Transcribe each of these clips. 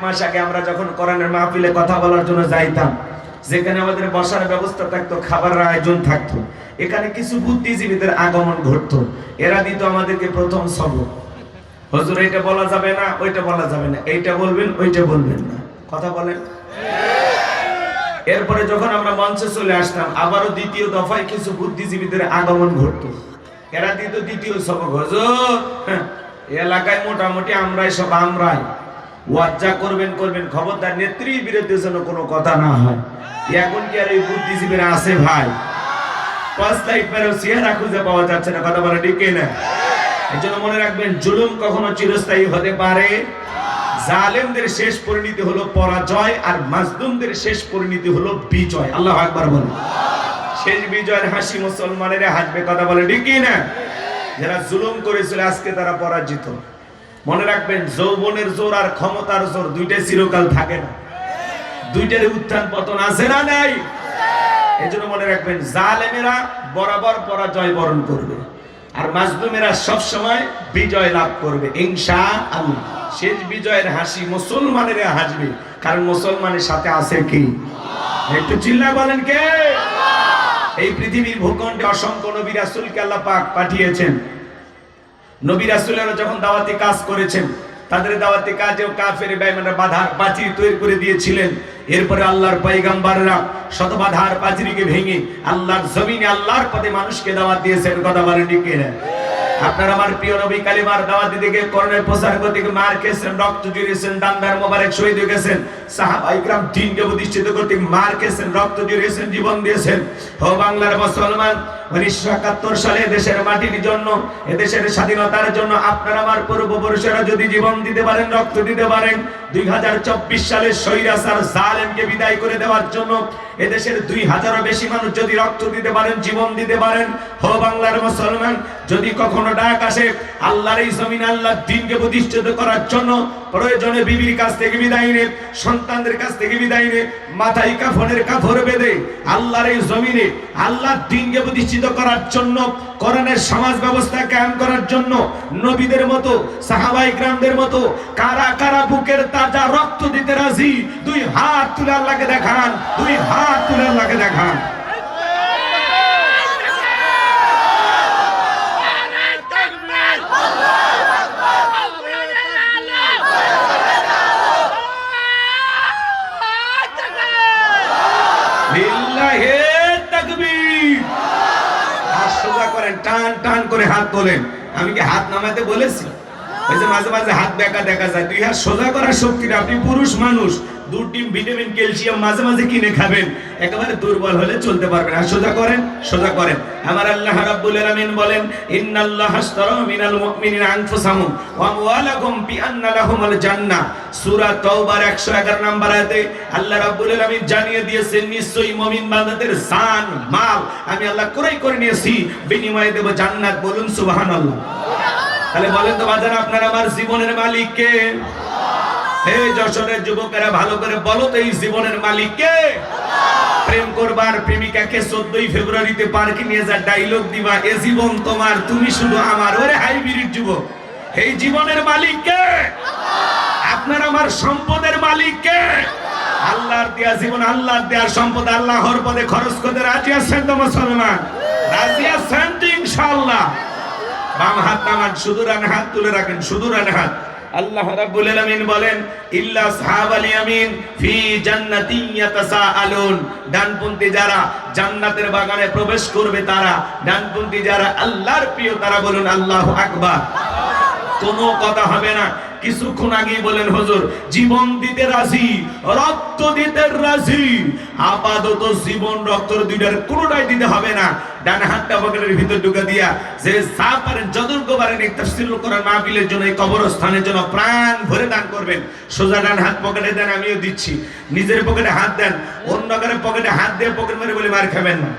মাস আগে আমরা যখন কোরআনের মাহফিলে কথা বলার জন্য যাইতাম, যেখানে আমাদের বসার ব্যবস্থা থাকতো, খাবারের আয়োজন থাকতো, এখানে কিছু বুদ্ধিজীবীদের আগমন ঘটতো। এরা দিত আমাদেরকে প্রথম সবক, হুজুর এটা বলা যাবে না, ওইটা বলা যাবে না, এইটা বলবেন, ওইটা বলবেন না, কথা বলেন। এরপরে যখন আমরা মঞ্চে চলে আসতাম, আবারও দ্বিতীয় দফায় কিছু বুদ্ধিজীবীদের আগমন ঘটতো। এরা দিত দ্বিতীয় সবক, হুজুর এলাকায় মোটামুটি আমরাই সব, আমরাই ওয়াজ যা করবেন করবেন, খবরদার নেত্রীর বিরুদ্ধে যেন কোনো কথা না হয়। এখন কি আর এই বুদ্ধিজীবীরা আছে ভাই? পাঁচ লাইট মেরেও চেহারা খুঁজে পাওয়া যাচ্ছে না, কথা বলা ঠিক না? এই জন্য মনে রাখবেন, জুলুম কখনো চিরস্থায়ী হতে পারে। জালেমদের শেষ পরিণতি হলো পরাজয়, আর মাজলুমদের শেষ পরিণতি হলো বিজয়। আল্লাহু আকবার বলেন। শেষ বিজয়ের হাসি মুসলমানেরা হাসবে, কথা বলে ঠিক না? যারা জুলুম করেছিল আজকে তারা পরাজিত। মনে রাখবেন, যৌবনের জোর আর ক্ষমতার জোর দুইটাই চিরকাল থাকে না, দুইটারই উত্থান পতন আছে না নাই? এই জন্য মনে রাখবেন, জালেমেরা বরাবর পরাজয় বরণ করবে, আর মাজলুমেরা সব সময় বিজয় লাভ করবে ইনশাআল্লাহ। শেষ বিজয়ের হাসি মুসলমানেরা হাসবে, কারণ মুসলমানের সাথে আছে কি? একটু চিল্লা বলেন কে? এই পৃথিবীর ভূখণ্ডে অসংখ্য নবী রাসূলকে আল্লাহ পাক পাঠিয়েছেন। নবী রাসূলেরা যখন দাওয়াতি কাজ করেছেন, তাদের দাওয়াতি কাজেও কাফের বেঈমানরা বাধার প্রাচীর তৈরি করে দিয়েছিলেন। এরপরে আল্লাহর পয়গম্বররা শত বাধার প্রাচীরকে ভেঙে আল্লাহর জমিনে আল্লাহর পথে মানুষকে দাওয়াত দিয়েছেন, কথা বলেন ঠিক কিনা? আপনার আমার প্রিয় নবী কালিমার দাওয়াত দিতে গিয়ে করোনার প্রচার করতে গিয়ে মার খেয়েছেন, রক্ত জড়িয়েছেন, ডান্ডার মোবারক শহীদ হয়ে গেছেন। সাহাবায়ে কিরাম দ্বীনকে প্রতিষ্ঠিত করতে মার খেয়েছেন, রক্ত জড়িয়েছেন, জীবন দিয়েছেন। ও বাংলার মুসলমান, 1971 সালে দেশের মাটির জন্য, এদেশের স্বাধীনতার জন্য আপনার আমার পূর্বপুরুষেরা যদি জীবন দিতে পারেন, রক্ত দিতে পারেন, 2024 সালে স্বৈরাচার জালেমকে বিদায় করে দেওয়ার জন্য এদেশের 2000-এরও বেশি মানুষ যদি রক্ত দিতে পারেন, জীবন দিতে পারেন, ও বাংলার মুসলমান, যদি কখনো ডাক আসে আল্লাহর এই জমিনে আল্লাহর দ্বীনকে প্রতিষ্ঠিত করার জন্য, প্রয়োজনে বিবির কাছ থেকে বিদায় নে, সন্তানদের কাছ থেকে বিদায় নে, মাথায় কাফনের কাপড় বেঁধে আল্লাহর এই জমিনে আল্লাহর দ্বীনকে প্রতিষ্ঠিত করার জন্য, কোরআনের সমাজ ব্যবস্থা কায়েম করার জন্য নবীদের মতো, সাহাবায়ে কিরামদের মতো কারা কারা বুকের তাজা রক্ত দিতে রাজি? দুই হাত তুলে আল্লাহকে দেখান, দুই হাত তুলে আল্লাহকে দেখান। লিল্লাহি তাকবীর। হাত সোজা করেন, টান টান করে হাত তোলেন। আমি কি হাত নামাতে বলেছি? ওই যে মাঝে মাঝে হাত বেঁকা দেখা যায়, দুই হাত সোজা করার শক্তিটা, আপনি পুরুষ মানুষ, 2 টিম ভিটামিন ক্যালসিয়াম মাঝে মাঝে কিনে খাবেন, একেবারে দুর্বল হলে চলতে পারবেন। আর সোজা করেন, সোজা করেন। আমার আল্লাহ রাব্বুল আলামিন বলেন, ইন্নাল্লাহা আশতারা মিনাল মুমিনিনা আনফুসাহুম ওয়া আমওয়ালাহুম বিআন্না লাহুমুল জান্নাহ। সূরা তাওবার 111 নম্বর আয়াতে আল্লাহ রাব্বুল আলামিন জানিয়ে দিয়েছেন, নিশ্চয়ই মুমিন বান্দাদের জান মাল আমি আল্লাহ ক্রয় করে নিয়েছি, বিনিময়ে দেব জান্নাত। বলুন সুবহানাল্লাহ। তাহলে বলেন তো বাজার, আপনার আমার জীবনের মালিক কে? হে যশোরের যুবকেরা, ভালো করে বলো তো, এই জীবনের মালিক কে? প্রেম করবার প্রেমিকাকে 14 ফেব্রুয়ারিতে পার্কে নিয়ে যা ডায়লগ দিবা, এ জীবন তোমার, তুমি শুধু আমার। ওরে হাইব্রিড যুবক, এই জীবনের মালিক কে? আপনার আমার সম্পদের মালিক কে? আল্লাহর দেয়া জীবন, আল্লাহর দেয়া সম্পদ আল্লাহর পথে খরচ করতে রাজি আছেন তো মুসলমান? রাজি আছেন তো ইনশাআল্লাহ? বাম হাত নামান, শুধু ডান হাত তুলে রাখেন, শুধু ডান হাত। আল্লাহ রাব্বুল আলামিন বলেন, ইল্লা আসহাবাল ইয়ামিন ফি জান্নাতিন ইয়াতাসাআলুন। ডানপন্থী যারা জান্নাতের বাগানে প্রবেশ করবে তারা, ডানপন্থী যারা আল্লাহর প্রিয় তারা, বলুন আল্লাহু আকবার। কোনো কথা হবে না। কিছুক্ষণ আগেই বলেন, হুজুর জীবন দিতে রাজি, রক্ত দিতে রাজি। আপাতত জীবন রক্ত দুইটার কোনোটাই দিতে হবে না। ডান হাতটা পকেটের ভিতর ঢুকে দিয়া যে যা পারেন, যতটুকু পারেন, এই তাফসীরুল কোরআন মাহফিলের জন্য, এই কবরস্থানের জন্য প্রাণ ভরে দান করবেন। সোজা ডান হাত পকেটে দেন, আমিও দিচ্ছি। নিজের পকেটে হাত দেন, অন্য কারো পকেটে হাত দিয়ে পকেট মেরে বলে মার খাবেন না।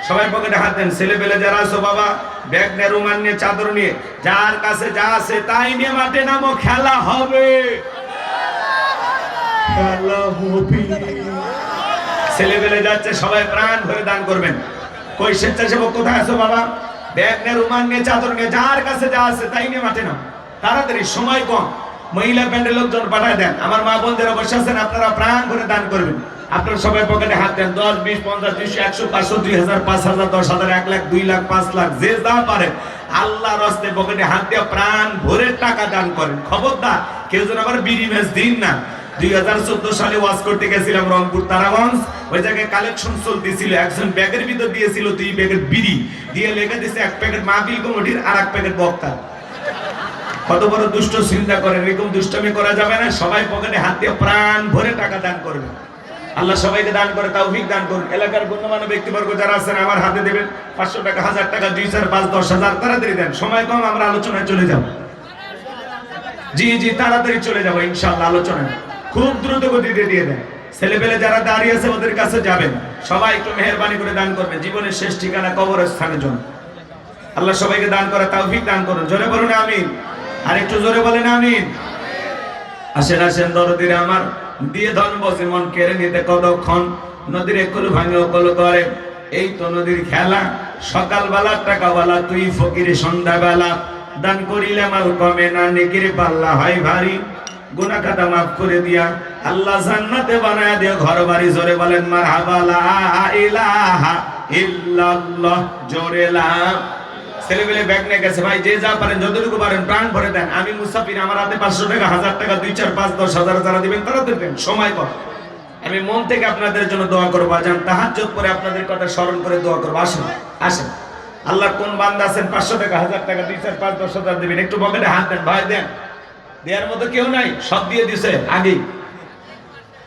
সবাই পকেটে হাত দেন। ছেলে পেলে যারা আছো বাবা, ব্যাগ নিয়ে, রুমাল নিয়ে, চাদর নিয়ে, যার কাছে যা আছে তাই নিয়ে মাঠে নামো, খেলা হবে, খেলা হবে। ছেলে পেলে যাচ্ছে, সবাই প্রাণ ভরে দান করবেন। কই স্বেচ্ছাসেবক কোথায় আছো বাবা? ব্যাগ নিয়ে, রুমাল নিয়ে, চাদর নিয়ে, যার কাছে যা আছে তাই নিয়ে মাঠে নামো। তাড়াতাড়ি, সময় কম। মহিলা প্যান্ডেল লোকজন পাঠায় দেন। আমার মা বোনদের অবশ্যই আছেন, আপনারা প্রাণ করে দান করবেন। আপনারা সবাই পকেটে হাত দেন, 10, 20, 50, 200, 100, 500, 2000, 5000, 10,000, 1 লাখ, 2 লাখ, 5 লাখ, যে যা পারেন আল্লাহর রাস্তায় পকেটে হাত দিয়ে প্রাণ ভরে টাকা দান করেন। খবরদার কেউ যেন আবার বিড়ি ম্যাচ দিন না। 2014 সালে ওয়াজ করতে গেছিলাম রংপুর তারাগঞ্জ, ওই জায়গায় কালেকশন চলতেছিল। একজন ব্যাগের ভিতর দিয়েছিল 2 প্যাকেট বিড়ি, দিয়ে লেখা দিয়েছে 1 প্যাকেট মাহফিল কমিটির আর 1 প্যাকেট বক্তা। কত বড় দুষ্ট চিন্তা করেন, এরকম দুষ্টমি করা যাবে না। সবাই পকেটে হাত দিয়ে প্রাণ ভরে টাকা দান করবেন। আল্লাহ সবাইকে দান করে তৌফিক দান করুন। এলাকার গণ্যমান্য ব্যক্তিবর্গ যারা আছেন আমার হাতে দেবেন, 500 টাকা, 1000 টাকা, 2, 4, 5, 10,000, তাড়াতাড়ি দেন। সময় কম, আমরা আলোচনায় চলে যাব। জি জি তাড়াতাড়ি চলে যাবো ইনশাআল্লাহ আলোচনায়। খুব দ্রুত গতিতে দিয়ে দেন। ছেলেপেলে যারা দাঁড়িয়ে আছে ওদের কাছে যাবেন। সবাই একটু মেহেরবানি করে দান করবেন, জীবনের শেষ ঠিকানা কবরস্থানের জন্য। আল্লাহ সবাইকে দান করে তৌফিক দান করুন। জোরে বলুন আমিন। আর একটু জোরে বলেন আমিন। আসেন আসেন দরদিরা আমার, দিয়ে ধন বসে মন কেড়ে নিতে কতক্ষণ, নদীর একুল ভাঙে ওকল করে। এই তো নদীর খেলা, সকালবেলা টাকাওয়ালা তুই ফকির সন্ধ্যাবেলা, দান করিলে মাল কমে না, নেকির পাল্লা হয় ভারী, গুনাহ খাতা মাফ করে দিয়া আল্লাহ জান্নাতে বানায় দিও ঘর বাড়ি। জোরে বলেন মারহাবা, লা ইলাহা ইল্লাল্লাহ, জোরে লা। ছেলেবেলে ব্যাগ নিয়ে গেছে, ভাই যে যা পারেন যতটুকু পারেন প্রাণ ভরে দেন। আমি মুসাফির, আমার হাতে 500 টাকা, 1000 টাকা, 2, 4, 5, 10,000 যারা দিবেন তারা দেবেন। সময় কম, আমি মন থেকে আপনাদের জন্য দোয়া করবো। আজান তাহাজ্জুদ পরে আপনাদের কথা স্মরণ করে দোয়া করবো। আসেন আসেন, আল্লাহর কোন বান্দা আছেন 500 টাকা, 1000 টাকা, 2, 4, 5, 10,000 দিবেন? একটু পকেটে হাত দেন, ভাই দেন। দেওয়ার মতো কেউ নাই, সব দিয়ে দিছে আগে।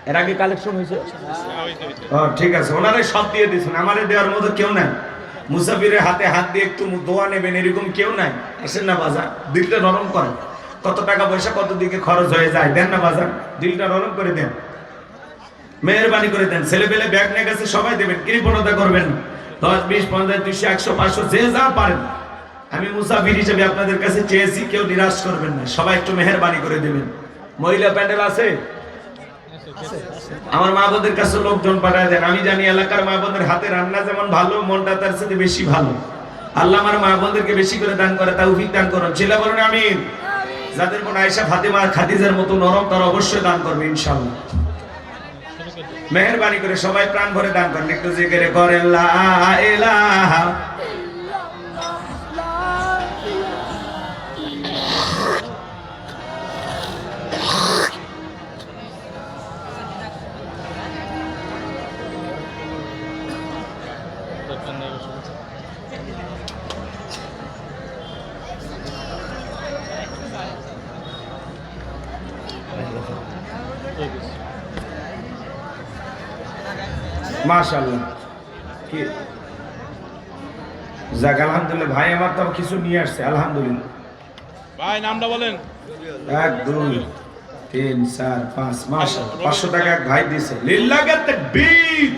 এর আগে কালেকশন হয়েছে, ঠিক আছে, ওনারাই সব দিয়ে দিয়েছেন, আমারে দেওয়ার মতো কেউ নাই। মুসাফিরের হাতে হাত দিয়ে একটু দোয়া নেবেন এরকম কেউ নাই। আসেন না বাজার, দিলটা নরম করেন। কত টাকা পয়সা কত দিকে খরচ হয়ে যায়, দেন না বাজার, দিলটা নরম করে দেন, মেহেরবানি করে দেন। ছেলেপেলে ব্যাগ নিয়ে গেছে, সবাই দেবেন, কৃপণতা করবেন। 10, 20, 50, 200, 100, 500, যে যা পারেন। আমি মুসাফির হিসেবে আপনাদের কাছে চেয়েছি, কেউ নিরাশ করবেন না, সবাই একটু মেহেরবানি করে দেবেন। মহিলা প্যান্ডেল আছে, আমার মা বোনদের কাছে লোকজন পাঠায় দেন। আমি জানি এলাকার মা বোনদের হাতে রান্না যেমন ভালো, মনটা তার সাথে বেশি ভালো। আল্লাহ আমার মা বোনদেরকে বেশি করে দান করে তৌফিক দান করুন। ছেলে বলুন আমিন। যাদের বোন আয়েশা, ফাতেমা, খাদিজার মতো নরম, তারা অবশ্যই দান করবে ইনশাআল্লাহ। মেহেরবানি করে সবাই প্রাণ ভরে দান করেন। একটু জিকির করেন লা ইলাহা মাশাআল্লাহ। কি যাক, আলহামদুলিল্লাহ। ভাই আমার তো কিছু নিয়ে আসছে, আলহামদুলিল্লাহ। ভাই নামটা বলেন। 1, 2, 3, 4, 5, মাশাআল্লাহ। 500 টাকা এক ভাই দিয়েছে, লিল্লাহি তাকবীর।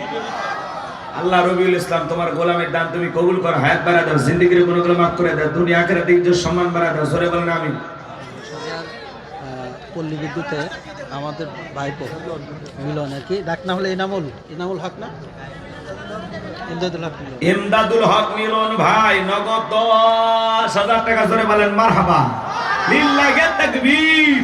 আল্লাহ রবিউল ইসলাম, তোমার গোলামের দান তুমি কবুল করো, হায়াত বাড়া দাও, জিন্দেগির গুনাহগুলো মাফ করে দাও, দুনিয়া আখিরাতে ইজ্জত সম্মান বাড়া দাও। জোরে বলেন আমিন। পল্লী বিদ্যুতে আমাদের ভাইপো মিলন আর কি, ডাক না হলে ইনামুল হক না, ইমদাদুল হক মিলন ভাই, নগদ 10,000 টাকা। জোরে বলেন মারহাবা, লিল্লাহি তাকবীর,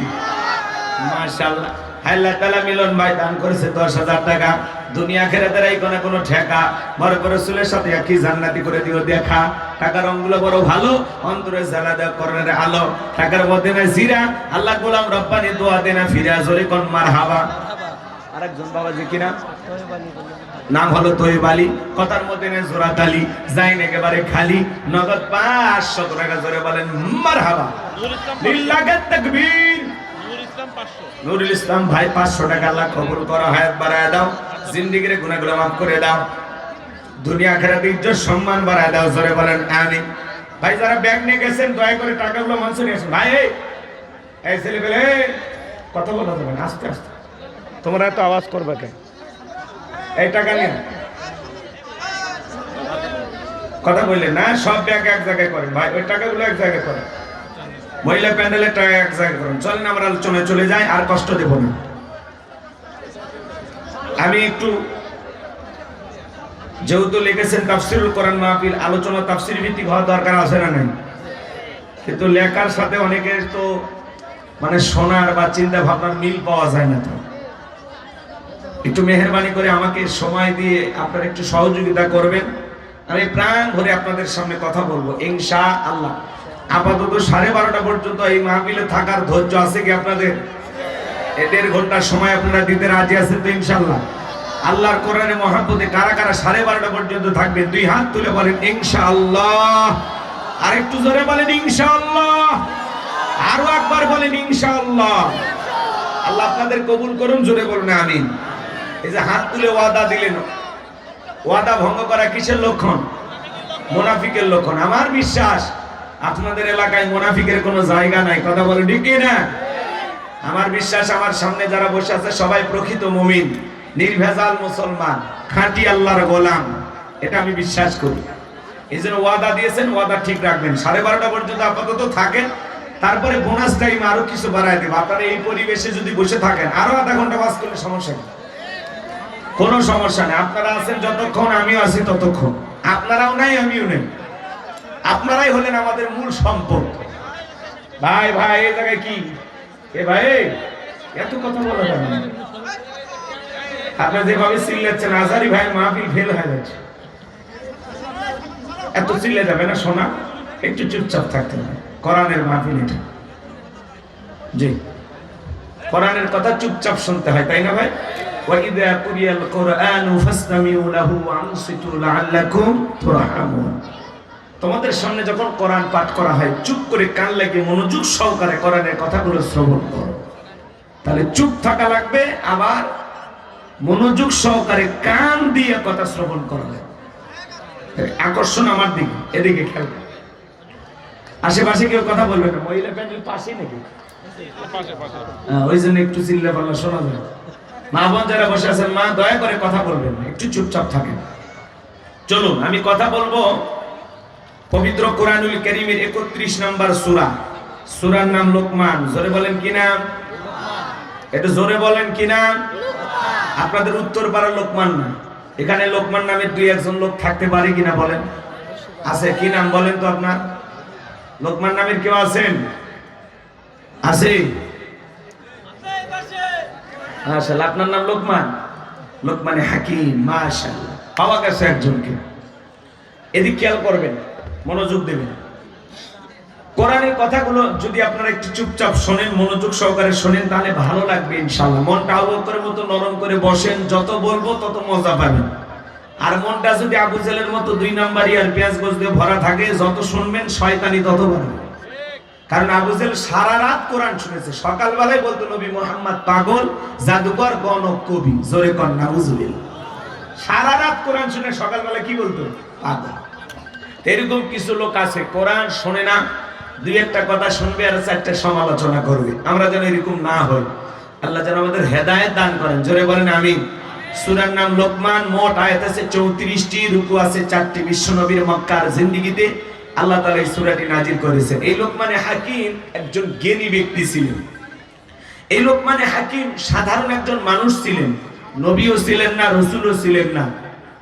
মাশাআল্লাহ। আল্লাহ তাআলা মিলন ভাই দান করেছে 10,000 টাকা। দুনিয়া আখিরাতের এই কোনো ঠেকা, বড় রাসূলের সাথে কি জান্নাতি করে দিও দেখা। টাকার রংগুলো বড় ভালো, অন্তরে জ্বালা দেয় করণের আলো। টাকার মধ্যে না জিরা, আল্লাহ গোলাম রব্বানি দোয়া দেনা ফিরা। জোরে কোন মারহাবা। আরেকজন বাবাজি কি নাম? নাম হলো তৈব আলী। কথার মধ্যে নেই জোড়া তালি, যাইন একেবারে খালি, নগদ 500 টাকা। জোরে বলেন মারহাবা, লিল্লাহি তাকবীর। নুরুল ইসলাম ভাই 500 টাকা। আল্লাহ কবুল করো, হায়াত বাড়ায় দাও, জিন্দেগির গুনাহগুলো মাফ করে দাও, দুনিয়া আখিরাতে ইজ্জত সম্মান বাড়ায় দাও। জোরে বলেন আমিন। ভাই যারা ব্যাগ নিয়ে গেছেন দয়া করে টাকাগুলো মঞ্চে নিয়ে আসুন। ভাই এই ছেলে পেলে কথা বলা যাবে না, আস্তে আস্তে, তোমরা এত আওয়াজ করবে কেন? এই টাকা নিন, কথা বললেন না, সব ব্যাগ এক জায়গায় করেন ভাই, ওই টাকাগুলো এক জায়গায় করেন। মহিলা প্যান্ডেলের টাকা এক জায়গায় করেন। চলেন আমরা আলোচনায় চলে যাই, আর কষ্ট দেব না। আমি একটু, যেহেতু লিখেছেন তাফসিরুল কোরআন মাহফিল, আলোচনা তাফসির ভিত্তিক হওয়া দরকার আছে না নাই? কিন্তু লেখার সাথে অনেকের তো মানে শোনার বা চিন্তা ভাবনার মিল পাওয়া যায় না। তো একটু মেহেরবানি করে আমাকে সময় দিয়ে আপনারা একটু সহযোগিতা করবেন। আমি প্রাণ ভরে আপনাদের সামনে কথা বলবো ইনশাআল্লাহ। আপাতত 12:30 পর্যন্ত এই মাহফিলে থাকার ধৈর্য আছে কি আপনাদের? 1.5 ঘন্টা সময় আপনারা দিতে রাজি আছেন তো ইনশাআল্লাহ? আল্লাহর কোরআনে মহব্বতে কারা কারা 12:30 পর্যন্ত থাকবেন দুই হাত তুলে বলেন ইনশাআল্লাহ। আর একটু জোরে বলেন ইনশাআল্লাহ। আরো একবার বলেন ইনশাআল্লাহ। আল্লাহ আপনাদের কবুল করুন, জোরে বলুন আমিন। এই যে হাত তুলে ওয়াদা দিলেন, ওয়াদা ভঙ্গ করা কিসের লক্ষণ? মুনাফিকের লক্ষণ। আমার বিশ্বাস আপনাদের এলাকায় মুনাফিকের কোনো জায়গা নাই, কথা বলেন ঠিক কি না? আমার বিশ্বাস আমার সামনে যারা বসে আছে সবাই প্রকৃত মুমিন, নির্ভেজাল মুসলমান, খাঁটি আল্লাহর গোলাম, এটা আমি বিশ্বাস করি। এই জন্য ওয়াদা দিয়েছেন, ওয়াদা ঠিক রাখবেন। 12:30 পর্যন্ত আপাতত থাকেন, তারপরে বোনাস টাইম আরো কিছু বাড়ায় দেব। আপনারা এই পরিবেশে যদি বসে থাকেন আরো আধা ঘন্টা বাস করলে সমস্যা নেই, কোনো সমস্যা নেই। আপনারা আছেন যতক্ষণ, আমিও আছি ততক্ষণ। আপনারাও নাই, আমিও নেই। আপনারাই হলেন আমাদের মূল সম্পদ। ভাই ভাই এই জায়গায় কি এ ভাই এত কথা বলা যাবে না। আপনারা যেভাবে চিল্লাচ্ছেন আজারি ভাই মাহফিল ফেল হয়ে যাচ্ছে। এত চিল্লে যাবে না শোনা, একটু চুপচাপ থাকতে হবে। কোরআনের মাহফিল এটা, জি কোরআনের কথা চুপচাপ শুনতে হয়, তাই না ভাই? ওয়াইদা কুরিয়াল কুরআনু ফাসতামিউ লাহু ওয়ানসিতু লাআল্লাকুম তুরহামুন। তোমাদের সামনে যখন কোরআন পাঠ করা হয় চুপ করে কান লাগিয়ে মনোযোগ সহকারে কোরআনের কথাগুলো শ্রবণ করো। তাহলে চুপ থাকা লাগবে, আবার মনোযোগ সহকারে কান দিয়ে কথা শ্রবণ করা লাগবে। আকর্ষণ আমার দিকে, এদিকে খেয়াল। আশেপাশে কেউ কথা বলবে না, মহিলা প্যান্ডেল পাশে নাকি? ওই জন্য একটু চিল্লা পাল্লা শোনা যায়। মা বোন যারা বসে আছেন, মা দয়া করে কথা বলবেন না, একটু চুপচাপ থাকেন। চলুন আমি কথা বলবো পবিত্র কোরআনুল কারীমের 31 নম্বর সূরা। সূরার নাম লোকমান। জোরে বলেন কি নাম? এটা জোরে বলেন কি নাম? আপনাদের উত্তর পাড়ার লোকমান না, এখানে লোকমান নামের 2-1 লোক থাকতে পারে কিনা বলেন? আছে কি নাম বলেন তো আপনার? লোকমান নামের কেউ আছেন? আছে? মাশাআল্লাহ, আপনার নাম লোকমান? লোকমানে হাকিম, মাশাআল্লাহ, পাওয়া গেছে একজনকে। এদিক খেয়াল করবেন, মনোযোগ দেবেন। কোরআনের কথাগুলো যদি আপনারা একটু চুপচাপ শোনেন, মনোযোগ সহকারে শোনেন, তাহলে ভালো লাগবে ইনশাআল্লাহ। মনটা আবু বকরের মতো নরম করে বসেন, যত বলবো তত মজা পাবেন। আর মনটা যদি আবু জেলের মতো 2 নাম্বারই আর পেঁয়াজ গোছ দিয়ে ভরা থাকে, যত শুনবেন শয়তানি তত বাড়বে। কারণ আবু জেল সারা রাত কোরআন শুনেছে, সকালবেলায় বলতো নবী মুহাম্মদ পাগল, জাদুকর, গণক, কবি। জোরে কর নাউজুবিল্লাহ। সারা রাত কোরআন শুনে সকালবেলা কি বলতো? পাগল। এরকম কিছু লোক আছে কোরআন শোনে না, 2-1টা কথা শুনবে আর 4টা সমালোচনা করবে। আমরা যেন এরকম না হই, আল্লাহ যেন আমাদের হেদায়েত দান করেন। জোরে বলেন আমিন। সূরার নাম লোকমান। মোট আয়াত আছে 34টি, রুকু আছে 4টি। বিশ্বনবীর মক্কার জিন্দেগিতে আল্লাহ তাআলা এই সূরাটি নাজিল করেছেন। এই লোকমানে হাকিম একজন জ্ঞানী ব্যক্তি ছিলেন। এই লোকমানে হাকিম সাধারণ একজন মানুষ ছিলেন, নবীও ছিলেন না, রাসূলও ছিলেন না।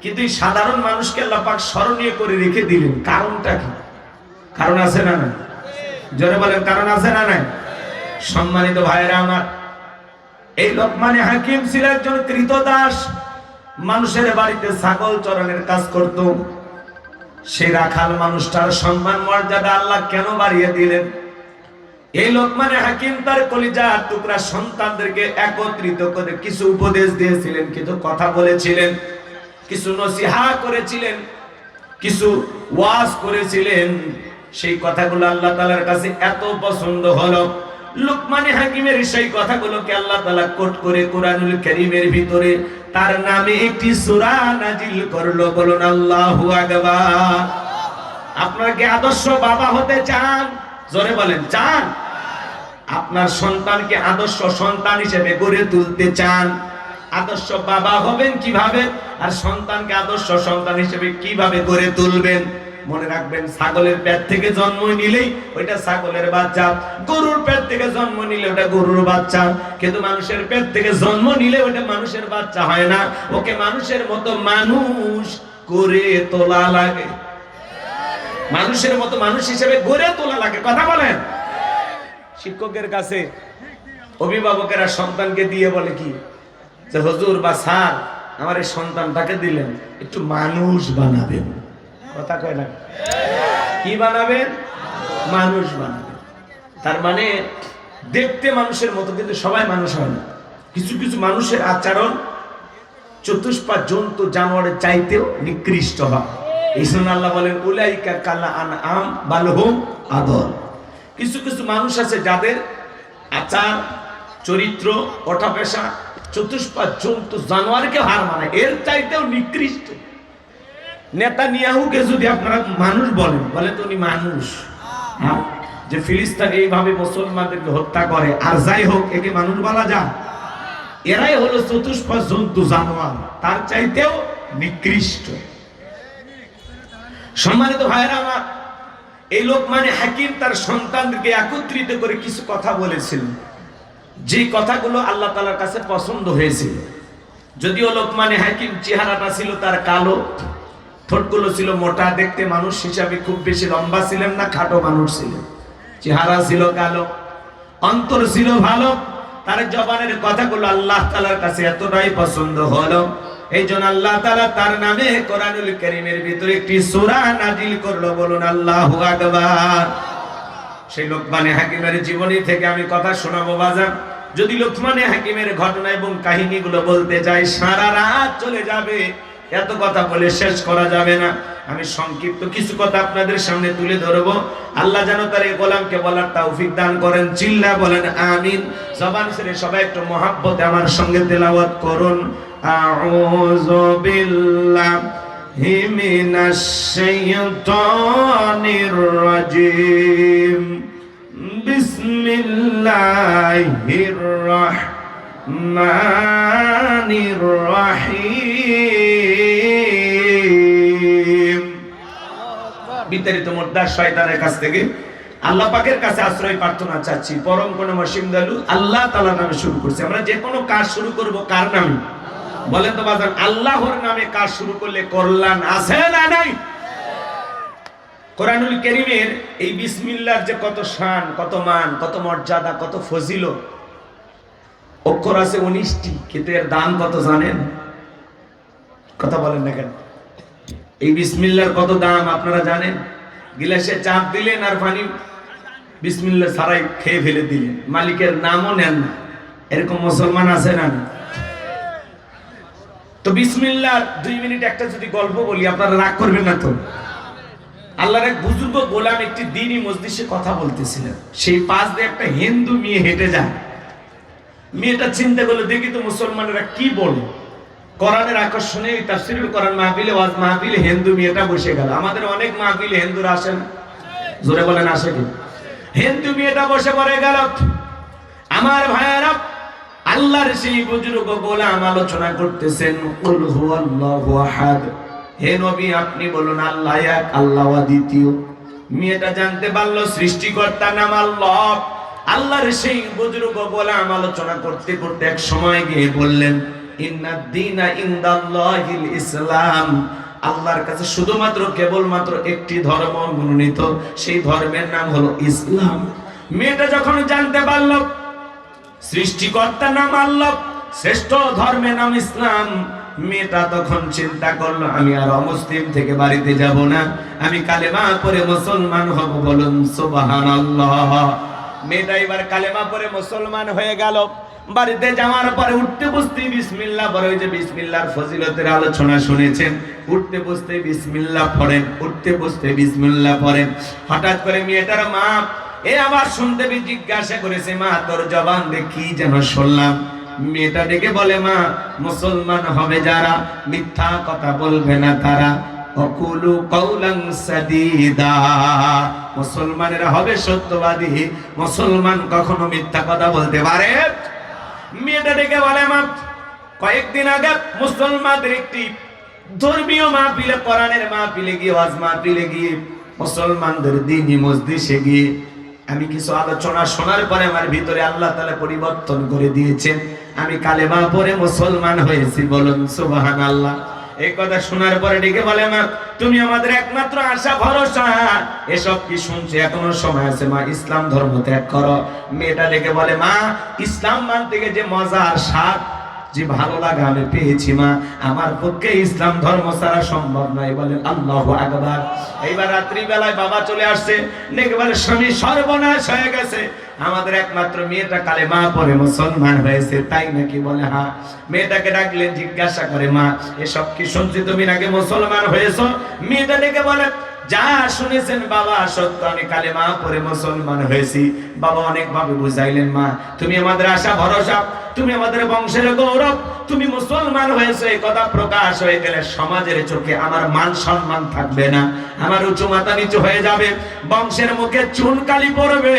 কিন্তু এই সাধারণ মানুষকে আল্লাহ পাক স্মরণীয় করে রেখে দিলেন। কারণটা কি? কারণ আছে না নাই? জোরে বলেন, কারণ আছে না নাই? সম্মানিত ভাইরা আমার, এই লোকমানে হাকিম ছিল একজন কৃতদাস। মানুষের বাড়িতে ছাগল চরানোর কাজ করত। সেই রাখাল মানুষটার সম্মান মর্যাদা আল্লাহ কেন বাড়িয়ে দিলেন? এই লোকমানে হাকিম তার কলিজার টুকরা সন্তানদেরকে একত্রিত করে কিছু উপদেশ দিয়েছিলেন, কিছু কথা বলেছিলেন, কিছু নসিহত করেছিলেন, কিছু ওয়াজ করেছিলেন। সেই কথাগুলো আল্লাহ তাআলার কাছে এত পছন্দ হলো, লোকমানে হাকিমের সেই কথাগুলোকে আল্লাহ তাআলা কোট করে কোরআনুল কারীমের ভিতরে তার নামে একটি সূরা নাজিল করলো। বলুন আল্লাহু আকবার। আপনারা কি আদর্শ বাবা হতে চান? জোরে বলেন, চান? আপনার সন্তানকে আদর্শ সন্তান হিসেবে গড়ে তুলতে চান? আদর্শ বাবা হবেন কিভাবে, আর সন্তানকে আদর্শ সন্তান হিসেবে কিভাবে গড়ে তুলবেন? মনে রাখবেন, ছাগলের পেট থেকে জন্ম নিলেই ওইটা ছাগলের বাচ্চা, গরুর পেট থেকে জন্ম নিলে ওটা গরুর বাচ্চা, কিন্তু মানুষের পেট থেকে জন্ম নিলে ওটা মানুষের বাচ্চা হয় না। ওকে মানুষের মতো মানুষ করে তোলা লাগে, মানুষের মতো মানুষ হিসেবে গড়ে তোলা লাগে। কথা বলেন। শিক্ষকের কাছে অভিভাবকেরা সন্তানকে দিয়ে বলে কি যে হুজুর বা স্যার আমার এই সন্তানটাকে দিলেন একটু মানুষ বানাবেন। কথা কয় না? কি বানাবেন? মানুষ বানাবেন। তার মানে দেখতে মানুষের মতো, কিন্তু সবাই মানুষ হয় না। কিছু কিছু মানুষের আচরণ চতুষ্পাদ জন্তু জানোয়ারের চাইতেও নিকৃষ্ট হয়। এই জন্য আল্লাহ বলেন উলাইকা কালা আনআম বাল হুম আদল। কিছু কিছু মানুষ আছে যাদের আচার চরিত্র ওঠা পেশা চতুষ্পাদ জন্তু জানোয়ারকে হার মানে, এর চাইতেও নিকৃষ্ট। নেতানিয়াহুকে যদি আপনারা মানুষ বলেন, বলে তো উনি মানুষ। হ্যাঁ, যে ফিলিস্তিন এইভাবে মুসলমানদেরকে হত্যা করে, আর যাই হোক একে মানুষ বলা যায়? এরাই হলো চতুষ্পাদ জন্তু জানোয়ার, তার চাইতেও নিকৃষ্ট। সম্মানিত ভাইরা আমার, এই লোকমানে হাকিম তার সন্তানকে একত্রিত করে কিছু কথা বলেছিলেন, যে কথাগুলো আল্লাহ তাআলার কাছে পছন্দ হয়েছিল। যদিও লোকমানে হাকিম চেহারাটা ছিল তার কালো, ঠোঁটগুলো ছিল মোটা, দেখতে মানুষ হিসাবে খুব বেশি লম্বা ছিলেন না, খাটো মানুষ ছিলেন। চেহারা ছিল কালো, অন্তর ছিল ভালো। তার জবানের কথাগুলো আল্লাহ তাআলার কাছে এতটাই পছন্দ হলো, এই জন্য আল্লাহ তাআলা তার নামে কোরআনুল কারীমের ভিতরে একটি সূরা নাজিল করলো। বলুন আল্লাহু আকবার। সেই লোকমানে হাকিমের জীবনী থেকে আমি কথা শোনাবো বাজার। যদি লোকমানে হাকিমের ঘটনা এবং কাহিনীগুলো বলতে যাই সারা রাত চলে যাবে, এত কথা বলে শেষ করা যাবে না। আমি সংক্ষিপ্ত কিছু কথা আপনাদের সামনে তুলে ধরবো। আল্লাহ যেন তার এই গোলামকে বলার তৌফিক দান করেন। চিল্লা বলেন আমিন। জবান ছেড়ে সবাই একটু মহাব্বতে আমার সঙ্গে তেলাওয়াত করুন। আউযু বিল্লাহি মিনাশ শাইতানির রাজিম। বিসমিল্লাহির রাহমানির রাহিম। বিতাড়িত মুর্দার শয়তানের কাছ থেকে আল্লাহ পাকের কাছে আশ্রয় প্রার্থনা চাচ্ছি। পরম করুণাময় দয়ালু আল্লাহ তাআলার নামে শুরু করছি। আমরা যে কোনো কাজ শুরু করব কার নামে? বলেন তো বাজান, আল্লাহর নামে কাজ শুরু করলে কল্যাণ আছে না নাই? কোরআনুল কারীমের এই বিসমিল্লাহর যে কত শান, কত মান, কত মর্যাদা, কত ফজিলত। অক্ষর আছে 19টি, কিন্তু এর দাম কত জানেন? কথা বলেন না কেন? এই বিসমিল্লাহর কত দাম আপনারা জানেন? গিলাসে চাপ দিলেন আর পানি বিসমিল্লাহ ছাড়াই খেয়ে ফেলে দিলেন, মালিকের নামও নেন না। এরকম মুসলমান আছে না? তো বিসমিল্লাহর 2 মিনিট একটা যদি গল্প বলি, আপনারা রাগ করবেন না তো? আল্লাহর এক বুজুর্গ গোলাম একটি দ্বীনি মজলিসে কথা বলতেছিলেন। সেই পাশ দিয়ে একটা হিন্দু মেয়ে হেঁটে যায়। মেয়েটা চিন্তা করলো, দেখি তো মুসলমানেরা কি বলে। কোরআনের আকর্ষণে তাফসীরুল কোরআন মাহফিলে, ওয়াজ মাহফিলে হিন্দু মেয়েটা বসে গেল। আমাদের অনেক মাহফিলে হিন্দুরা আসেন, জোরে বলেন আসে কি? হিন্দু মেয়েটা বসে পড়ে গেল। আমার ভাইয়েরা, আল্লাহর সেই বুজুর্গ গোলাম আলোচনা করতেছেন, কুল হুয়াল্লাহু আহাদ। হে নবী আপনি বলুন আল্লাহ এক, আল্লাহ দ্বিতীয়। মেয়েটা জানতে পারলো সৃষ্টিকর্তার নাম আল্লাহ। আল্লাহর সেই বুজুর্গ গোলাম আলোচনা করতে করতে এক সময় গিয়ে বললেন, ইন্নাদ দীনা ইনদাল্লাহিল ইসলাম। আল্লাহর কাছে শুধুমাত্র কেবলমাত্র একটি ধর্ম মনোনীত, সেই ধর্মের নাম হলো ইসলাম। মেয়েটা যখন জানতে পারল সৃষ্টিকর্তার নাম আল্লাহ, শ্রেষ্ঠ ধর্মের নাম ইসলাম, মেয়েটা তখন চিন্তা করলো, আমি আর অমুসলিম থেকে বাড়িতে যাব না, আমি কালেমা পড়ে মুসলমান হব। বলুন সুবহানাল্লাহ। মেয়েটা এবার কালেমা পড়ে মুসলমান হয়ে গেল। বাড়িতে যাওয়ার পরে উঠতে বসতে বিসমিল্লাহ পড়ে। ওই যে বিসমিল্লাহর ফজিলতের আলোচনা শুনেছেন, উঠতে বসতে বিসমিল্লাহ পড়েন, উঠতে বসতে বিসমিল্লাহ পড়েন। হঠাৎ করে মেয়েটার মা আবার শুনতে জিজ্ঞাসা করেছে, মা তোর জবান দিয়ে কি যেন শুনলাম? মেয়েটা ডেকে বলে, মা মুসলমান হবে যারা, মিথ্যা কথা বলবে না তারা, অকুলু কওলান সাদীদা। মুসলমানেরা হবে সত্যবাদী, মুসলমান কখনো মিথ্যা কথা বলতে পারে। মেয়েটা ডেকে বলে, মা কয়েকদিন আগে মুসলমানদের একটি ধর্মীয় মাহফিলে, কোরআনের মাহফিলে গিয়ে, ওয়াজ মাহফিলে গিয়ে, মুসলমানদের দ্বীনি মজলিসে গিয়ে আমি কিছু আলোচনা শোনার পরে আমার ভিতরে আল্লাহ তাআলা পরিবর্তন করে দিয়েছেন। আমি কালেমা পড়ে মুসলমান হয়েছি। বলুন সুবহানাল্লাহ। এই কথা শোনার পরে ডেকে বলে, মা তুমি আমাদের একমাত্র আশা ভরসা। এসব কি শুনছে, এখনো সময় আছে মা, ইসলাম ধর্ম ত্যাগ করো। মেয়েটা ডেকে বলে, মা ইসলাম মানতে গিয়ে যে মজা আর স্বাদ, যে ভালো লাগা আমি পেয়েছি মা, আমার পক্ষে ইসলাম ধর্ম ছাড়া সম্ভব নয়। বলেন আল্লাহু আকবার। এইবার রাত্রি বেলায় বাবা চলে আসছে, ডেকে বলে, স্বামী সর্বনাশ হয়ে গেছে, আমাদের একমাত্র মেয়েটা কালেমা পড়ে মুসলমান হয়েছে, তাই নাকি? বলে হ্যাঁ। মেয়েটাকে ডাকলেন, জিজ্ঞাসা করে, মা এসব কি শুনছি, তুমি নাকি মুসলমান হয়েছো? মেয়েটা ডেকে বলে, যা শুনেছেন বাবা সত্য, আমি কালেমা পড়ে মুসলমান হয়েছি। বাবা অনেক ভাবে বুঝাইলেন, মা তুমি আমাদের আশা ভরসা, তুমি আমাদের বংশের গৌরব, তুমি মুসলমান হয়েছে, এই কথা প্রকাশ হয়ে গেলে সমাজের চোখে আমার মান সম্মান থাকবে না, আমার উঁচু মাথা নিচু হয়ে যাবে, বংশের মুখে চুনকালি পড়বে।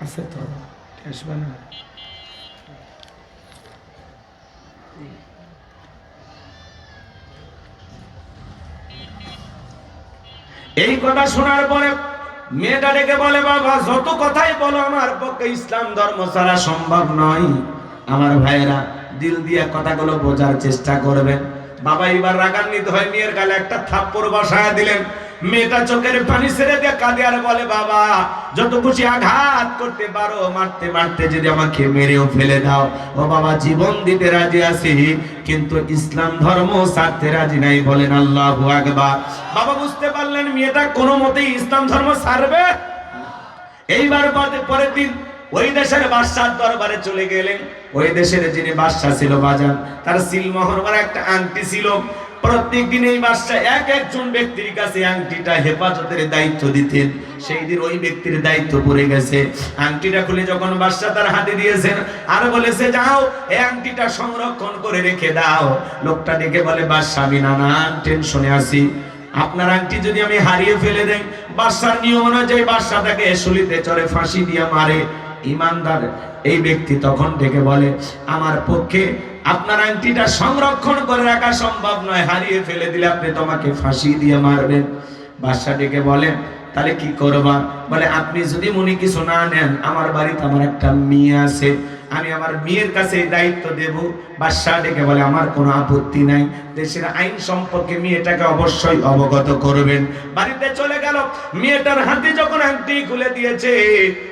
আছে তো আসবে না। এই কথা শোনার পরে মেয়েটা ডেকে বলে, বাবা যত কথাই বলো আমার পক্ষে ইসলাম ধর্ম ছাড়া সম্ভব নয়। আমার ভাইয়েরা দিল দিয়ে কথাগুলো বোঝার চেষ্টা করবেন। বাবা এবার রাগান্বিত হয়ে মেয়ের গালে একটা থাপ্পড় বসায়া দিলেন। মেয়েটা চোখের পানি ছেড়ে দিয়ে কাঁদে আর বলে, বাবা যত খুশি আঘাত করতে পারো, মারতে মারতে যদি আমাকে মেরেও ফেলে দাও, ও বাবা জীবন দিতে রাজি আছি, কিন্তু ইসলাম ধর্ম ছাড়তে রাজি নাই। বলেন আল্লাহু আকবার। বাবা বুঝতে পারলেন মেয়েটা কোনো মতেই ইসলাম ধর্ম ছাড়বে। এইবার পরের দিন ওই দেশের বাদশার দরবারে চলে গেলেন। ওই দেশের যিনি বাদশা ছিল বাজান, তার সিলমোহর মারা একটা আংটি ছিল। প্রত্যেক দিন এই বাদশা এক একজন ব্যক্তির কাছে আংটিটা হেফাজতের দায়িত্ব দিতেন। সেই দিন ওই ব্যক্তির দায়িত্ব পড়ে গেছে। আংটিটা খুলে যখন বাদশা তার হাতে দিয়েছেন আর বলেছে, যাও এই আংটিটা সংরক্ষণ করে রেখে দাও। লোকটা ডেকে বলে, বাদশা আমি নানান টেনশনে আছি, আপনার আংটি যদি আমি হারিয়ে ফেলে দেই, বাদশার নিয়ম অনুযায়ী বাদশা তাকে শুলিতে চড়ে ফাঁসি দিয়ে মারে। ইমানদার এই ব্যক্তি তখন ডেকে বলে, আমার পক্ষে আপনার আংটিটা সংরক্ষণ করে রাখা সম্ভব নয়, হারিয়ে ফেলে দিলে আপনি তোমাকে ফাঁসি দিয়ে মারবেন। বাদশা ডেকে বলে, তাহলে কি করবা? বলে, আপনি যদি মনে কিছু না নেন, আমার বাড়িতে আমার একটা মেয়ে আছে, আমি আমার মেয়ের কাছে এই দায়িত্ব দেব। বাদশা ডেকে বলে, আমার কোনো আপত্তি নাই, দেশের আইন সম্পর্কে মেয়েটাকে অবশ্যই অবগত করবেন। বাড়িতে চলে গেল। মেয়েটার হাতে যখন আংটি খুলে দিয়েছে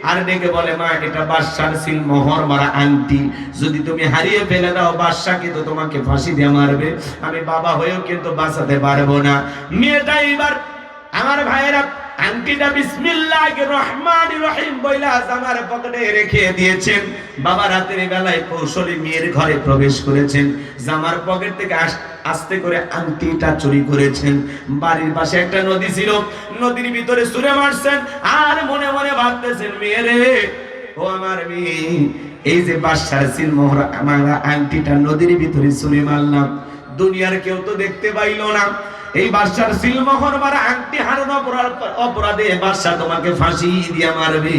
আর ডেকে বলে, মা এটা বাদশার সিলমোহর মারা আংটি, যদি তুমি হারিয়ে ফেলে দাও বাদশা কিন্তু তোমাকে ফাঁসি দিয়ে মারবে, আমি বাবা হয়েও কিন্তু বাঁচাতে পারবো না। মেয়েটা এবার আমার ভাইয়েরা আংটিটা বিসমিল্লাহির রহমানির রহিম বইলা জামার পকেটে রেখে দিয়েছেন। বাবা রাতের বেলায় কৌশলী মেয়ের ঘরে প্রবেশ করেছেন, জামার পকেট থেকে আস্তে করে আংটিটা চুরি করেছেন। বাড়ির পাশে একটা নদী ছিল, নদীর ভিতরে ছুঁড়ে মারছেন আর মনে মনে ভাবতেছেন, মেয়ে রে, ও আমার মেয়ে, এই যে বাদশার সিলমোহর মারা আংটিটা নদীর ভিতরে ছুঁড়ে মারলাম, দুনিয়ার কেউ তো দেখতে পাইল না। এই বাদশার সিলমোহর মারা আংটি হারানো অপরাধে বাদশা তোমাকে ফাঁসি দিয়ে মারবে।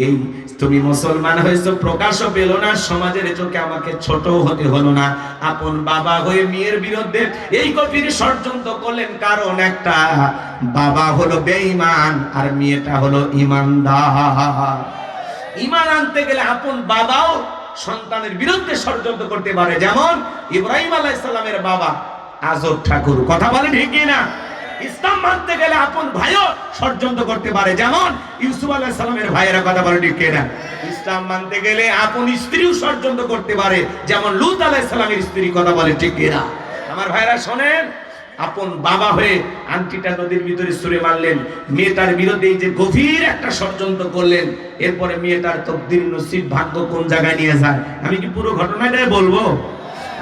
এই তুমি মুসলমান হয়েছো, প্রকাশও পেল না, সমাজের চোখে আমাকে ছোট হতে হলো না, আপন বাবা হয়ে মেয়ের বিরুদ্ধে এই গভীর ষড়যন্ত্র করলেন। কারণ একটা, বাবা হলো বেঈমান আর মেয়েটা হলো ইমানদার। ইমান আনতে গেলে আপন বাবাও সন্তানের বিরুদ্ধে ষড়যন্ত্র করতে পারে, যেমন ইব্রাহিম আলাইহিস সালামের বাবা আজব ঠাকুর। কথা বলে ঠিক না? ইসলাম মানতে গেলে আপন ভাইও ষড়যন্ত্র করতে পারে, যেমন ইউসুফ আলাইহিস সালামের ভাইয়েরা। কথা বলে ঠিক না? ইসলাম মানতে গেলে আপন স্ত্রীও ষড়যন্ত্র করতে পারে, যেমন লূত আলাইহিস সালামের স্ত্রী। কথা বলে ঠিক না? আমার ভাইরা শোনেন, আপন বাবা হয়ে আংটিটা নদীর ভিতরে ছুঁড়ে মারলেন, মেয়েটার বিরুদ্ধে এই যে গভীর একটা ষড়যন্ত্র করলেন। এরপরে মেয়েটার তকদির নসিব ভাগ্য কোন জায়গায় নিয়ে যায়, আমি কি পুরো ঘটনাটাই বলবো?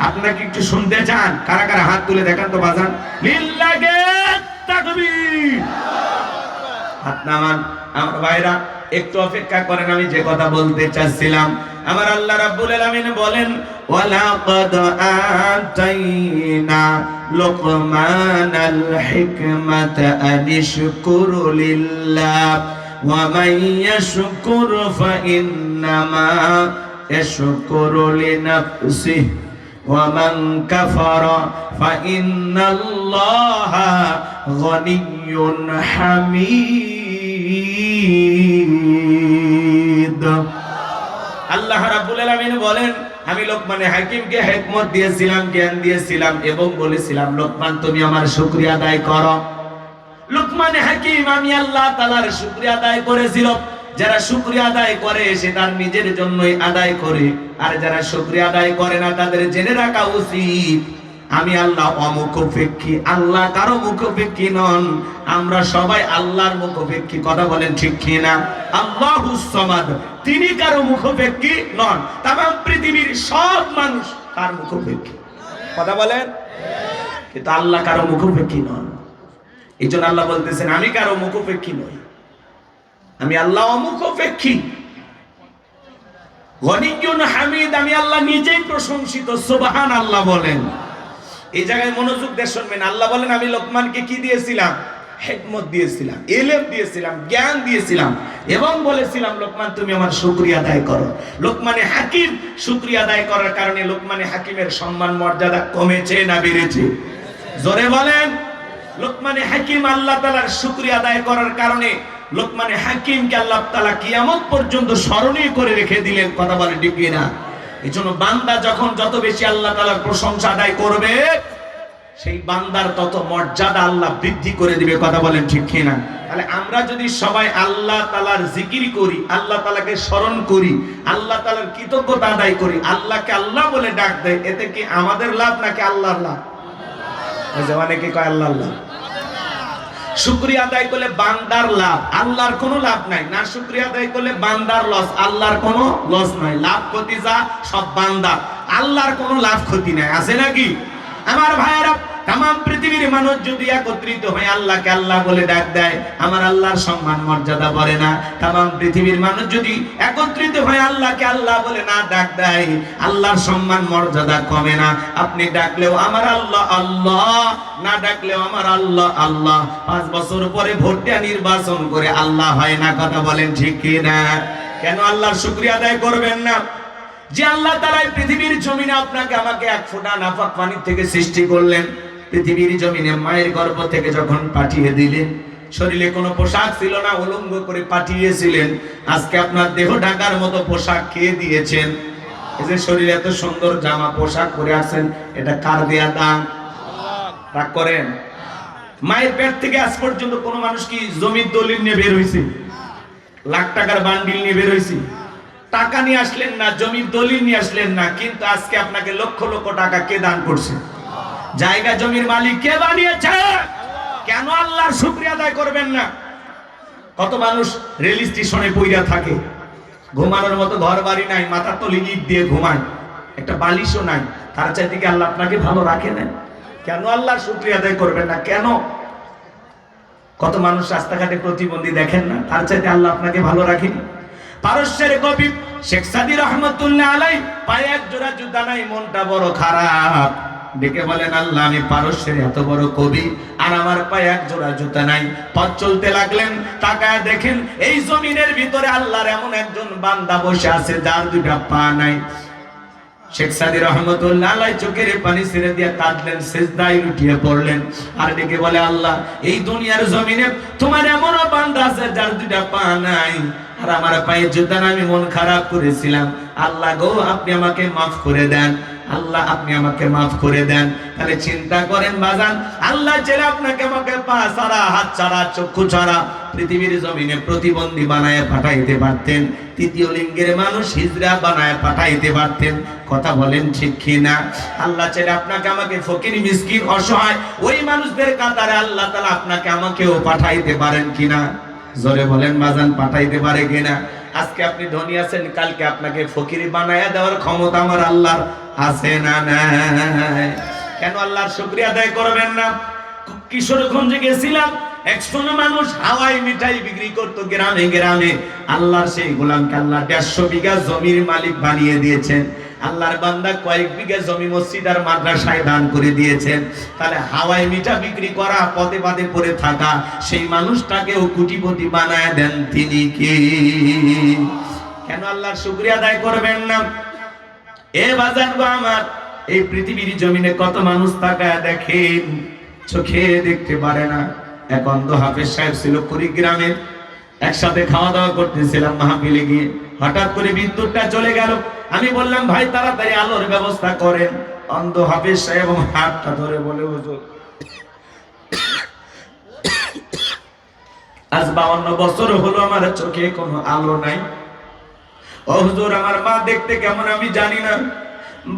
আপনারা কি একটু শুনতে চান? কারা কারা হাত তুলে দেখান তো বাজান। লিল্লাহি তাকবীর। হাত নামান। আমার ভাইরা একটু অপেক্ষা করেন, আমি যে কথা বলতে চাচ্ছিলাম। আমার আল্লাহ রাব্বুল আলামিন বলেন, ওয়ালাকাদ আতাইনা লুকমানাল হিকমাতা আনিশকুরু লিল্লাহ ওয়া মান ইয়াশকুর ফাইন্নামা ইয়াশকুরু লিনাফসিহি ومن كفر فإن الله غني حميد। আল্লাহ রাব্বুল আলামিন বলেন, আমি লোকমানে হাকিমকে হিকমত দিয়েছিলাম, জ্ঞান দিয়েছিলাম এবং বলেছিলাম লোকমান তুমি আমার শুকরিয়া আদায় করো। লোকমানে হাকিম আমি আল্লাহ তাআলার শুকরিয়া আদায় করেছিল। যারা শুকরিয়া আদায় করে সে তার নিজের জন্যই আদায় করে, আর যারা শুকরিয়া আদায় করে না তাদের জেনে রাখা উচিত আমি আল্লাহ অমুখাপেক্ষী, আল্লাহ কারো মুখাপেক্ষী নন। আমরা সবাই আল্লাহর মুখাপেক্ষী, কথা বলেন ঠিক কি না? আল্লাহুস সামাদ, তিনি কারো মুখাপেক্ষী নন। তামাম পৃথিবীর সব মানুষ তার মুখাপেক্ষী, কথা বলেন, কিন্তু আল্লাহ কারো মুখাপেক্ষী নন। এই জন্য আল্লাহ বলতেছেন আমি কারো মুখাপেক্ষী নই, আমি আল্লাহ অমুখাপেক্ষী। গনিয়ুন হামিদ, আমি আল্লাহ নিজেই প্রশংসিত, সুবহানাল্লাহ বলেন। এই জায়গায় মনোযোগ দিয়ে শুনবেন। আল্লাহ বলেন আমি লোকমানকে কি দিয়েছিলাম? হিকমত দিয়েছিলাম, ইলম দিয়েছিলাম, জ্ঞান দিয়েছিলাম এবং বলেছিলাম লোকমান তুমি আমার শুকরিয়া আদায় করো। লোকমানে হাকিম শুকরিয়া আদায় করার কারণে লোকমানে হাকিমের সম্মান মর্যাদা কমেছে না বেড়েছে? জোরে বলেন। লোকমানে হাকিম আল্লাহ তাআলার শুকরিয়া আদায় করার কারণে লোকমানে হাকিমকে আল্লাহ তাআলা কিয়ামত পর্যন্ত স্মরণীয় করে রেখে দিলেন, কথা বলে ঠিক না? এই জন্য বান্দা যখন যত বেশি আল্লাহ তাআলার প্রশংসা আদায় করবে সেই বান্দার তত মর্যাদা আল্লাহ বৃদ্ধি করে দিবে, কথা বলেন ঠিক কিনা? তাহলে আমরা যদি সবাই আল্লাহ তাআলার জিকির করি, আল্লাহ তাআলাকে স্মরণ করি, আল্লাহ তাআলার কৃতজ্ঞতা আদায় করি, আল্লাহকে আল্লাহ বলে ডাক দেয়, এতে কি আমাদের লাভ নাকি আল্লাহর লাভ? অনেকে কয় আল্লাহর লাভ। শুকরিয়া আদায় করলে বান্দার লাভ, আল্লাহর কোনো লাভ নাই। না শুকরিয়া আদায় করলে বান্দার লস, আল্লাহর কোনো লস নাই। লাভ ক্ষতি যা সব বান্দার, আল্লাহর কোনো লাভ ক্ষতি নাই, আছে নাকি? আমার ভাইয়েরা, तमाम পৃথিবীর মানুষ যদি একত্রিত হয়ে আল্লাহকে আল্লাহ বলে ডাক দেয়, আমার আল্লাহর সম্মান মর্যাদা বাড়ে না? तमाम পৃথিবীর মানুষ যদি একত্রিত হয়ে আল্লাহকে আল্লাহ বলে না ডাক দেয়, আল্লাহর সম্মান মর্যাদা কমে না? আপনি ডাকলেও আমার আল্লাহ আল্লাহ, না ডাকলেও আমার আল্লাহ আল্লাহ। 5 বছর পরে ভোট দিয়ে নির্বাচন করে আল্লাহ হয় না, কথা বলেন ঠিক কি না? কেন আল্লাহর শুকরিয়া আদায় করবেন না? যে আল্লাহ তাআলা পৃথিবীর জমিনে আপনাকে আমাকে এক ফোঁটা নাপাক পানি থেকে সৃষ্টি করলেন, পৃথিবীর জমিনে মায়ের গর্ভ থেকে যখন পাঠিয়ে দিলেন, শরীরে কোনো পোশাক ছিল না, উলঙ্গ করে পাঠিয়েছিলেন। আজকে আপনার দেহ ঢাকার মতো পোশাক খেয়ে দিয়েছেন। এই যে শরীরে এত সুন্দর জামা পোশাক পরে আছেন, এটা কার দেয়া দান? রাগ করেন? মায়ের পেট থেকে আজ পর্যন্ত কোন মানুষ কি জমির দলিল নিয়ে বের হয়েছে? লাখ টাকার বান্ডিল নিয়ে বের হয়েছে? টাকা নিয়ে আসলেন না, জমির দলিল নিয়ে আসলেন না, কিন্তু আজকে আপনাকে লক্ষ লক্ষ টাকা কে দান করছে? জায়গা জমির মালিক কে বানিয়েছে? কেন আল্লাহর শুকরিয়া আদায় করবেন না? কত মানুষ রেল স্টেশনে পইরা থাকে, ঘুমানোর মতো ঘর বাড়ি নাই, মাথার তলে ইট দিয়ে ঘুমায়, একটা বালিশও নাই, তার চাইতে কি আল্লাহ আপনাকে ভালো রাখে না? কেন আল্লাহর শুকরিয়া আদায় করবেন না? কেন? কত মানুষ রাস্তাঘাটে প্রতিবন্ধী দেখেন না, তার চাইতে আল্লাহ আপনাকে ভালো রাখেনি? পারস্যের কবি শেখ সাদী রহমাতুল্লাহ আলাইহি পায়ে এক জোড়া জুতা নাই, মনটা বড় খারাপ, ডেকে বলেন আল্লাহ আমি পারস্যের এত বড় কবি আর আমার পায়ে এক জোড়া জুতা নাই। পথ চলতে লাগলেন, তাকায় দেখেন এই জমিনের ভিতরে আল্লাহর এমন একজন বান্দা বসে আছে যার দুইটা পা নাই। শেখ সাদী রহমাতুল্লাহ আলাইহি চোখের পানি ছেড়ে দিয়ে কাঁদলেন, সিজদায় লুটিয়ে পড়লেন আর ডেকে বলে আল্লাহ এই দুনিয়ার জমিনে তোমার এমন বান্দা আছে যার দুইটা পা নাই আর আমার পায়ে জুতা নাই, আমি মন খারাপ করেছিলাম, আল্লাহ গো আপনি আমাকে মাফ করে দেন, আল্লাহ আপনি আমাকে মাফ করে দেন। তাহলে চিন্তা করেন বাজান, আল্লাহ চাইলে আপনাকে আমাকে পা ছাড়া, হাত ছাড়া, চক্ষু ছাড়া পৃথিবীর জমিনে প্রতিবন্ধী বানায় পাঠাইতে পারতেন, তৃতীয় লিঙ্গের মানুষ হিজড়া বানায় পাঠাইতে পারতেন, কথা বলেন ঠিক কি না? আল্লাহ চাইলে আপনাকে আমাকে ফকির মিসকিন অসহায় ওই মানুষদের কাতারে আল্লাহ তাআলা আপনাকে আমাকেও পাঠাইতে পারেন কিনা? জোরে বলেন বাজান, পাঠাইতে পারে কিনা? আজকে আপনি ধনী আছেন, কালকে আপনাকে ফকির বানায়া দেওয়ার ক্ষমতা আমার আল্লাহর আছে না নাই? কেন আল্লাহর শুকরিয়া আদায় করবেন না? কিশোরগঞ্জে গেছিলাম, 100 মানুষ হাওয়াই মিঠাই বিক্রি করতো গ্রামে গ্রামে। আল্লাহর সেই গোলামকে আল্লাহ 150 বিঘা জমির মালিক বানিয়ে দিয়েছেন। আল্লাহর বান্দা কয়েক বিঘা জমি মসজিদ আর মাদ্রাসায় দান করে দিয়েছেন। তাহলে হাওয়াই মিঠা বিক্রি করা, পদে পদে পড়ে থাকা সেই মানুষটাকেও কোটিপতি বানায় দেন তিনি কি? কেন আল্লাহর শুকরিয়া আদায় করবেন না? এ বাজান গো আমার, এই পৃথিবীর জমিনে কত মানুষ তাকায় দেখেন, চোখে দেখতে পারে না। এক অন্ধ হাফেজ সাহেব ছিল কুড়িগ্রামে, একসাথে খাওয়া দাওয়া করতেছিলাম মাহফিলে গিয়ে। হঠাৎ করে বিদ্যুৎটা চলে গেল। আমি বললাম ভাই তাড়াতাড়ি আলোর ব্যবস্থা করেন। অন্ধ হাফেজ সাহেব এবং হাতটা ধরে বলে হুজুর আজ 52 বছর হলো আমার চোখে কোনো আলো নাই। ও হুজুর আমার মা দেখতে কেমন আমি জানি না,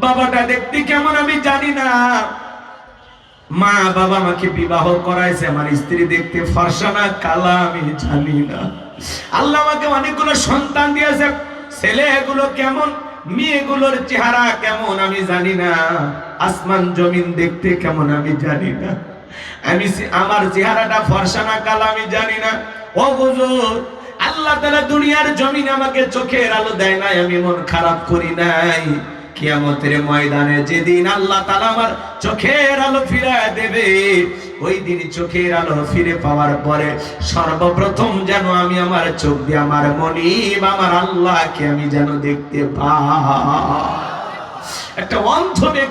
বাবাটা দেখতে কেমন আমি জানি না। মা বাবা আমাকে বিবাহ করাইছে, আমার স্ত্রী দেখতে ফর্সা না কালা আমি জানি না। আল্লাহ আমাকে অনেকগুলো সন্তান দিয়েছে, ছেলেগুলো কেমন মেয়েগুলোর চেহারা কেমন আমি জানি না, আসমান জমিন দেখতে কেমন আমি জানি না, আমি আমার চেহারাটা ফর্সা না কালা আমি জানি না। ও হুজুর আল্লাহ তাআলা দুনিয়ার জমিনে আমাকে চোখের আলো দেয় নাই, আমি মন খারাপ করি নাই। কিয়ামতের ময়দানে যেদিন আল্লাহ তাআলা আমার চোখের আলো ফিরিয়ে দেবে, ওই দিন চোখের আলো ফিরে পাওয়ার পরে সর্বপ্রথম যেন আমি আমার চোখ দিয়ে আমার মনিব আমার আল্লাহকে আমি যেন দেখতে পাই। একটা অন্ধ ব্যক্তি